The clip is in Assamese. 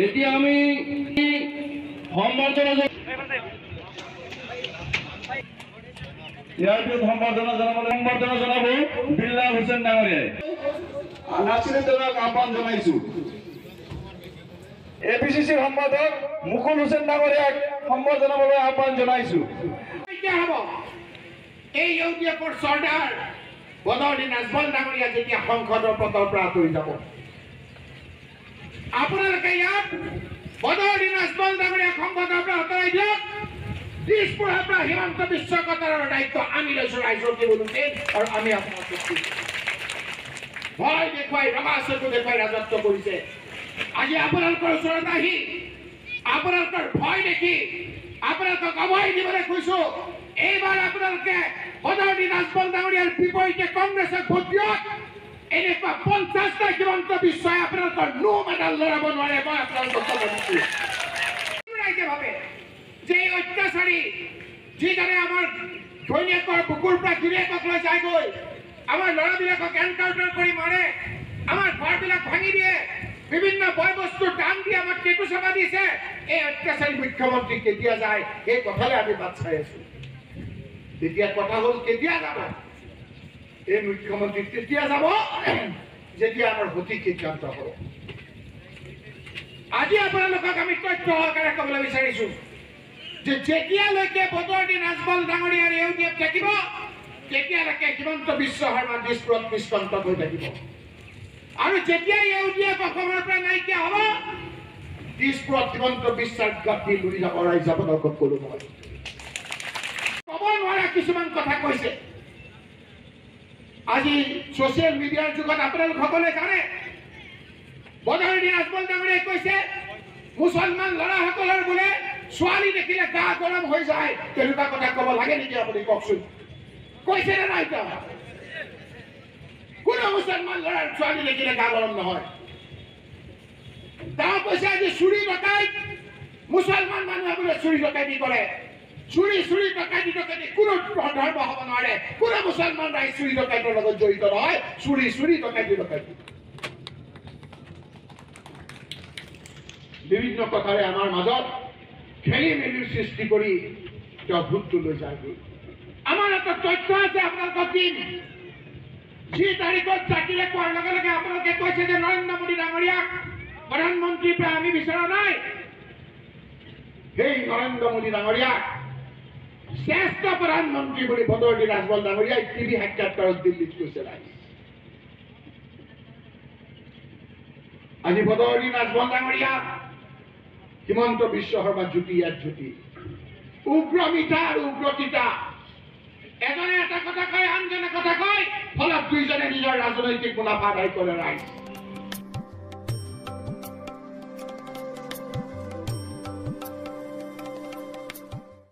এতিয়া আমি সম্বৰ্ধনা জনাব বিল্লাল হুছেইন ডাঙৰীয়াই নাছিৰুদ্দিনক আহ্বান জনাইছো। এপিচিচিৰ সম্পাদক মুকুল হুছেইন ডাঙৰীয়াক সম্বৰ্ধনালৈ আহ্বান জনাইছো। এই ইউডিএফৰ চৰ্দাৰ বদৰুদ্দিন আজমল ডাঙৰীয়া যেতিয়া সংসদৰ পদৰ পৰা আঁতৰি যাব, আপোনালোকে ইয়াত বদৰুদ্দিন আজমল ডাঙৰীয়াক সংসদৰ পৰা আঁতৰাই দিয়ক। দিছপুৰৰ পৰা হিমন্ত বিশ্ব শৰ্মাৰ দায়িত্ব আমি লৈছো ৰাইজৰ বিৰুদ্ধে, আৰু আমি আপোনালোকক ভয় দেখুৱাই ৰঙা চকু দেখুৱাই ৰাজত্ব কৰিছে। আজি আপোনালোকৰ ওচৰত আহি আপোনালোকৰ ভয় দেখি আপোনালোকক অভয় দিবলৈ কৈছো। এইবাৰ আপোনালোকে বদৰুদ্দিন আজমল ডাঙৰীয়াৰ বিপৰীতে কংগ্ৰেছক ভোট দিয়ক। এনেকুৱা 50টা হিমন্ত বিশ্বই আপোনালোকৰ নো মেডাল লৰাব নোৱাৰে। মই আপোনালোকক ৰাইজে ভাবে যে এই অত্যাচাৰী যিজনে আমাৰ ঘৈণীয়েকৰ বুকুৰ পৰা গিৰিয়েকক লৈ যায়গৈ, আমাৰ ল'ৰাবিলাকক এনকাউণ্টাৰ কৰি মাৰে, আমাৰ ঘৰবিলাক ভাঙি দিয়ে, বিভিন্ন বয় বস্তুৰ দাম দি আমাক টেটু চাবা দিছে, এই অত্যাচাৰী মুখ্যমন্ত্ৰী কেতিয়া যায় সেই কথালৈ আমি বাট চাই আছো। তেতিয়া কথা হ'ল কেতিয়া যাব এই মুখ্যমন্ত্ৰী? তেতিয়া যাব যেতিয়া আমাৰ সঠিক সিদ্ধান্ত হ'ব। আজি আপোনালোকক আমি তথ্য সহকাৰে ক'বলৈ বিচাৰিছো যে যেতিয়ালৈকে বদৰুদ্দিন আজমল ডাঙৰীয়াৰ ইউডিএফ থাকিব, তেতিয়ালৈকে হিমন্ত বিশ্ব শৰ্মা দিছপুৰত নিষ্কণ্টক হৈ থাকিব। আৰু যেতিয়া ইউডিএফ অসমৰ পৰা নাইকিয়া হ'ব, দিছপুৰত হিমন্ত বিশ্বৰ গাঁঠি লুৰি যাব ৰাইজ। আপোনালোকক ক'লো মই ক'ব নোৱাৰা কিছুমান কথা কৈছে। আজি ছচিয়েল মিডিয়াৰ যুগত আপোনালোক সকলোৱে জানে বদৰুদ্দিন আজমল ডাঙৰীয়াই কৈছে মুছলমান ল'ৰাসকলৰ বোলে ছোৱালী দেখিলে গা গৰম হৈ যায়। তেনেকুৱা কথা ক'ব লাগে নেকি? আপুনি কওকচোন, কৈছে নে নাই? কোনো মুছলমান ল'ৰাৰ ছোৱালী দেখিলে গা গৰম নহয়। তেওঁ কৈছে আজি চুৰি ডকাইত মুছলমান মানুহে বোলে চুৰি ডকাইতি কৰে। চুৰি ডকাইতি কোনো ধৰ্ম হ'ব নোৱাৰে। কোনো মুছলমান ৰাইজ চুৰি ডকাইতৰ লগত জড়িত নহয়। চুৰি ডকাইতি বিভিন্ন কথাৰে আমাৰ মাজত খেলি মেলিৰ সৃষ্টি কৰি তেওঁ ভোটটো লৈ যায়গৈ। আমাৰ এটা তথ্য আছে, আপোনালোকক দিম। যি তাৰিখত জাতিৰে কোৱাৰ লগে লগে আপোনালোকে কৈছে যে নৰেন্দ্ৰ মোদী ডাঙৰীয়াক প্ৰধানমন্ত্ৰীৰ পৰা আমি বিচৰা নাই। সেই নৰেন্দ্ৰ মোদী ডাঙৰীয়াক শ্ৰেষ্ঠ প্ৰধানমন্ত্ৰী বুলি বদৰুদ্দিন আজমল ডাঙৰীয়াই টিভি সাক্ষাৎকাৰত দিল্লীত কৈছে ৰাইজ। আজি বদৰুদ্দিন আজমল ডাঙৰীয়া হিমন্ত বিশ্ব শৰ্মা জুতি ইয়াত জুতি। উগ্ৰ মিঠা আৰু উগ্ৰ তিতা। এজনে এটা কথা কয়, আনজনে কথা কয়, ফলত দুইজনে নিজৰ ৰাজনৈতিক মুনাফা আদায় কৰে ৰাইজ।